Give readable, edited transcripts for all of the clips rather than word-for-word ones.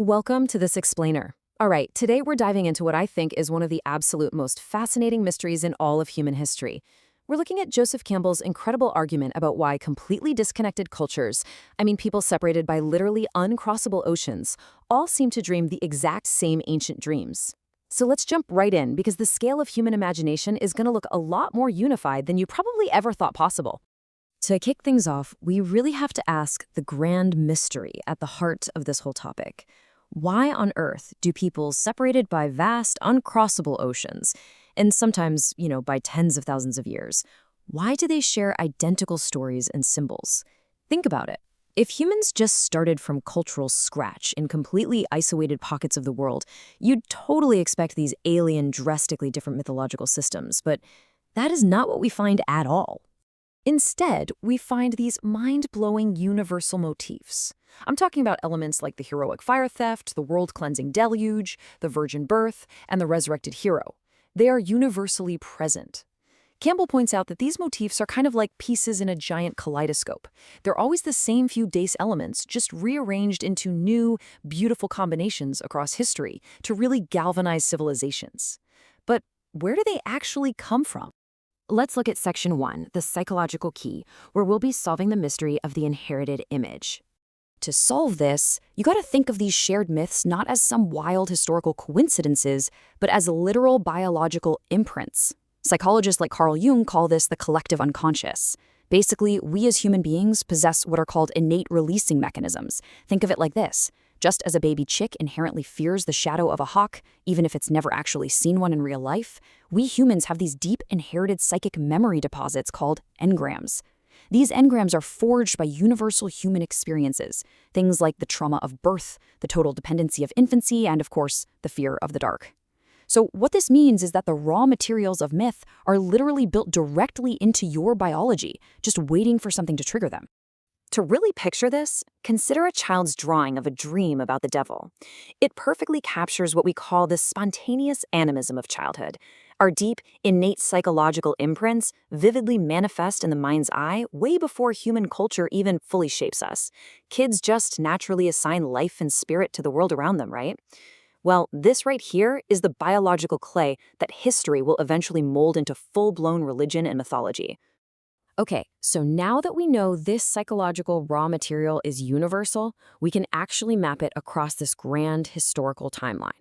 Welcome to this explainer. All right, today we're diving into what I think is one of the absolute most fascinating mysteries in all of human history. We're looking at Joseph Campbell's incredible argument about why completely disconnected cultures, people separated by literally uncrossable oceans, all seem to dream the exact same ancient dreams. So let's jump right in because the scale of human imagination is going to look a lot more unified than you probably ever thought possible. To kick things off, we really have to ask the grand mystery at the heart of this whole topic. Why on earth do people separated by vast, uncrossable oceans, and sometimes, by tens of thousands of years, why do they share identical stories and symbols? Think about it. If humans just started from cultural scratch in completely isolated pockets of the world, you'd totally expect these alien, drastically different mythological systems, but that is not what we find at all. Instead, we find these mind-blowing universal motifs. I'm talking about elements like the heroic fire theft, the world-cleansing deluge, the virgin birth, and the resurrected hero. They are universally present. Campbell points out that these motifs are kind of like pieces in a giant kaleidoscope. They're always the same few base elements, just rearranged into new, beautiful combinations across history to really galvanize civilizations. But where do they actually come from? Let's look at Section 1, the psychological key, where we'll be solving the mystery of the inherited image. To solve this, you gotta think of these shared myths not as some wild historical coincidences, but as literal biological imprints. Psychologists like Carl Jung call this the collective unconscious. Basically, we as human beings possess what are called innate releasing mechanisms. Think of it like this. Just as a baby chick inherently fears the shadow of a hawk, even if it's never actually seen one in real life, we humans have these deep inherited psychic memory deposits called engrams. These engrams are forged by universal human experiences, things like the trauma of birth, the total dependency of infancy, and of course, the fear of the dark. So what this means is that the raw materials of myth are literally built directly into your biology, just waiting for something to trigger them. To really picture this, consider a child's drawing of a dream about the devil. It perfectly captures what we call the spontaneous animism of childhood. Our deep, innate psychological imprints vividly manifest in the mind's eye way before human culture even fully shapes us. Kids just naturally assign life and spirit to the world around them, right? Well, this right here is the biological clay that history will eventually mold into full-blown religion and mythology. Okay, so now that we know this psychological raw material is universal, we can actually map it across this grand historical timeline.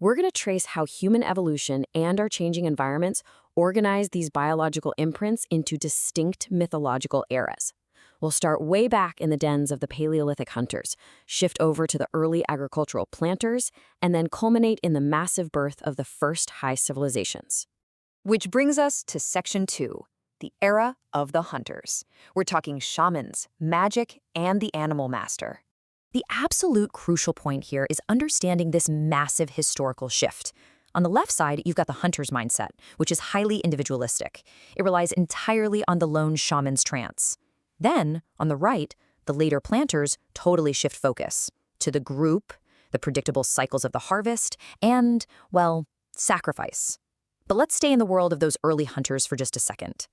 We're going to trace how human evolution and our changing environments organize these biological imprints into distinct mythological eras. We'll start way back in the dens of the Paleolithic hunters, shift over to the early agricultural planters, and then culminate in the massive birth of the first high civilizations. Which brings us to Section 2. The era of the hunters. We're talking shamans, magic, and the animal master. The absolute crucial point here is understanding this massive historical shift. On the left side, you've got the hunter's mindset, which is highly individualistic. It relies entirely on the lone shaman's trance. Then, on the right, the later planters totally shift focus to the group, the predictable cycles of the harvest, and, well, sacrifice. But let's stay in the world of those early hunters for just a second.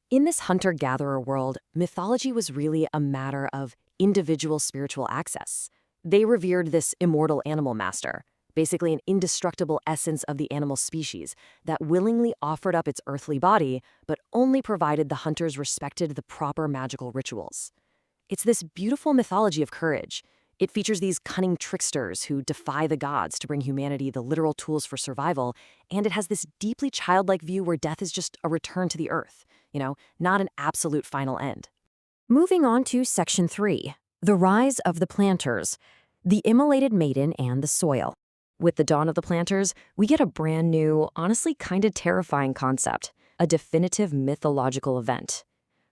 In this hunter-gatherer world, mythology was really a matter of individual spiritual access. They revered this immortal animal master, basically an indestructible essence of the animal species that willingly offered up its earthly body, but only provided the hunters respected the proper magical rituals. It's this beautiful mythology of courage. It features these cunning tricksters who defy the gods to bring humanity the literal tools for survival, and it has this deeply childlike view where death is just a return to the earth. Not an absolute final end. Moving on to Section 3, the rise of the planters, the immolated maiden and the soil. With the dawn of the planters, we get a brand new, honestly kind of terrifying concept, a definitive mythological event.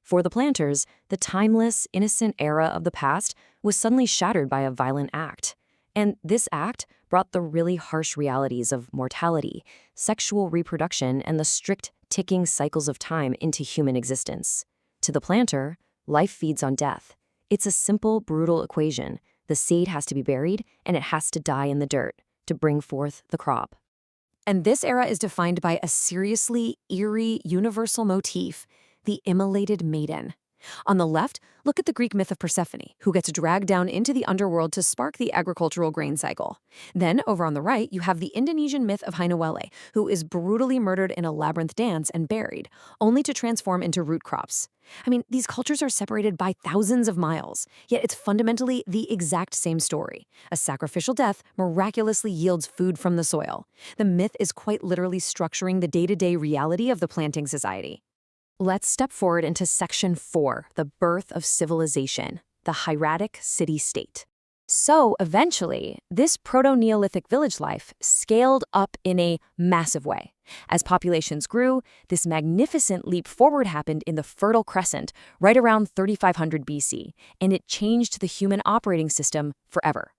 For the planters, the timeless, innocent era of the past was suddenly shattered by a violent act. And this act brought the really harsh realities of mortality, sexual reproduction, and the strict ticking cycles of time into human existence. To the planter, life feeds on death. It's a simple, brutal equation. The seed has to be buried, and it has to die in the dirt to bring forth the crop. And this era is defined by a seriously eerie, universal motif, the immolated maiden. On the left, look at the Greek myth of Persephone, who gets dragged down into the underworld to spark the agricultural grain cycle. Then, over on the right, you have the Indonesian myth of Hainawele, who is brutally murdered in a labyrinth dance and buried, only to transform into root crops. I mean, these cultures are separated by thousands of miles, yet it's fundamentally the exact same story. A sacrificial death miraculously yields food from the soil. The myth is quite literally structuring the day-to-day reality of the planting society. Let's step forward into Section 4, the birth of civilization, the hieratic city-state. So, eventually, this proto-Neolithic village life scaled up in a massive way. As populations grew, this magnificent leap forward happened in the Fertile Crescent, right around 3500 BC, and it changed the human operating system forever.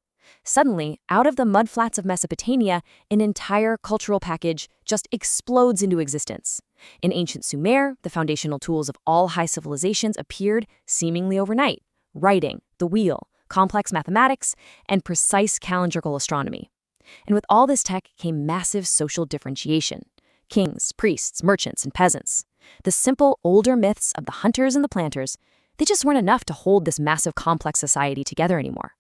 Suddenly, out of the mudflats of Mesopotamia, an entire cultural package just explodes into existence. In ancient Sumer, the foundational tools of all high civilizations appeared seemingly overnight: writing, the wheel, complex mathematics, and precise calendrical astronomy. And with all this tech came massive social differentiation: kings, priests, merchants, and peasants. The simple, older myths of the hunters and the planters, they just weren't enough to hold this massive, complex society together anymore.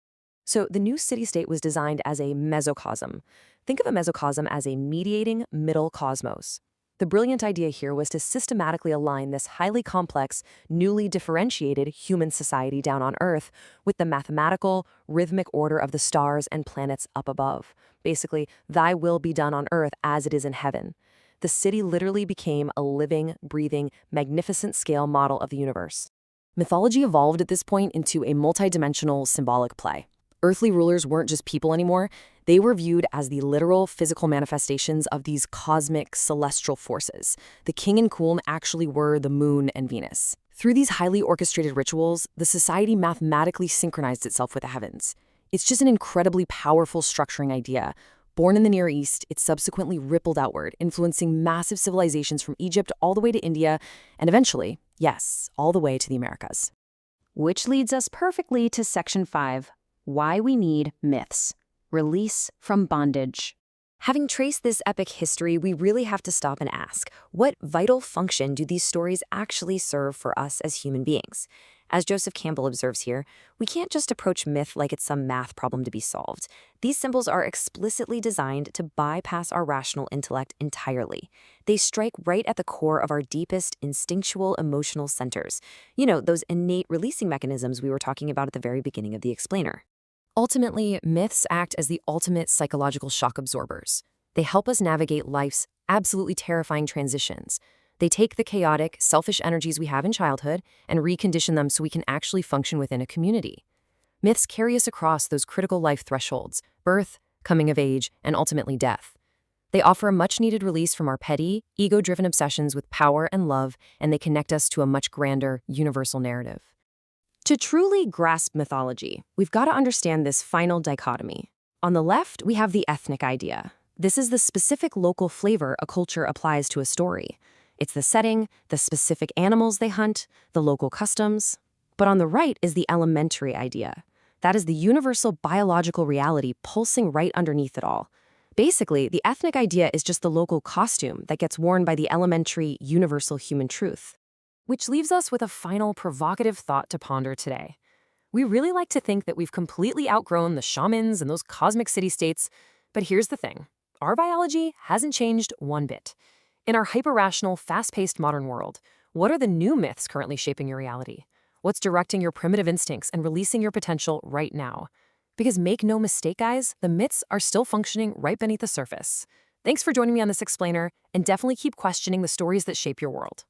So the new city-state was designed as a mesocosm. Think of a mesocosm as a mediating middle cosmos. The brilliant idea here was to systematically align this highly complex, newly differentiated human society down on Earth with the mathematical, rhythmic order of the stars and planets up above. Basically, thy will be done on Earth as it is in heaven. The city literally became a living, breathing, magnificent scale model of the universe. Mythology evolved at this point into a multidimensional symbolic play. Earthly rulers weren't just people anymore. They were viewed as the literal physical manifestations of these cosmic celestial forces. The king and queen actually were the moon and Venus. Through these highly orchestrated rituals, the society mathematically synchronized itself with the heavens. It's just an incredibly powerful structuring idea. Born in the Near East, it subsequently rippled outward, influencing massive civilizations from Egypt all the way to India, and eventually, yes, all the way to the Americas. Which leads us perfectly to Section 5. Why we need myths. Release from bondage. Having traced this epic history, we really have to stop and ask, what vital function do these stories actually serve for us as human beings? As Joseph Campbell observes here, we can't just approach myth like it's some math problem to be solved. These symbols are explicitly designed to bypass our rational intellect entirely. They strike right at the core of our deepest instinctual emotional centers. You know, those innate releasing mechanisms we were talking about at the very beginning of the explainer. Ultimately, myths act as the ultimate psychological shock absorbers. They help us navigate life's absolutely terrifying transitions. They take the chaotic, selfish energies we have in childhood and recondition them so we can actually function within a community. Myths carry us across those critical life thresholds: birth, coming of age, and ultimately death. They offer a much-needed release from our petty, ego-driven obsessions with power and love, and they connect us to a much grander, universal narrative. To truly grasp mythology, we've got to understand this final dichotomy. On the left, we have the ethnic idea. This is the specific local flavor a culture applies to a story. It's the setting, the specific animals they hunt, the local customs. But on the right is the elementary idea. That is the universal biological reality pulsing right underneath it all. Basically, the ethnic idea is just the local costume that gets worn by the elementary, universal human truth. Which leaves us with a final provocative thought to ponder today. We really like to think that we've completely outgrown the shamans and those cosmic city-states, but here's the thing. Our biology hasn't changed one bit. In our hyper-rational, fast-paced modern world, what are the new myths currently shaping your reality? What's directing your primitive instincts and releasing your potential right now? Because make no mistake, guys, the myths are still functioning right beneath the surface. Thanks for joining me on this explainer, and definitely keep questioning the stories that shape your world.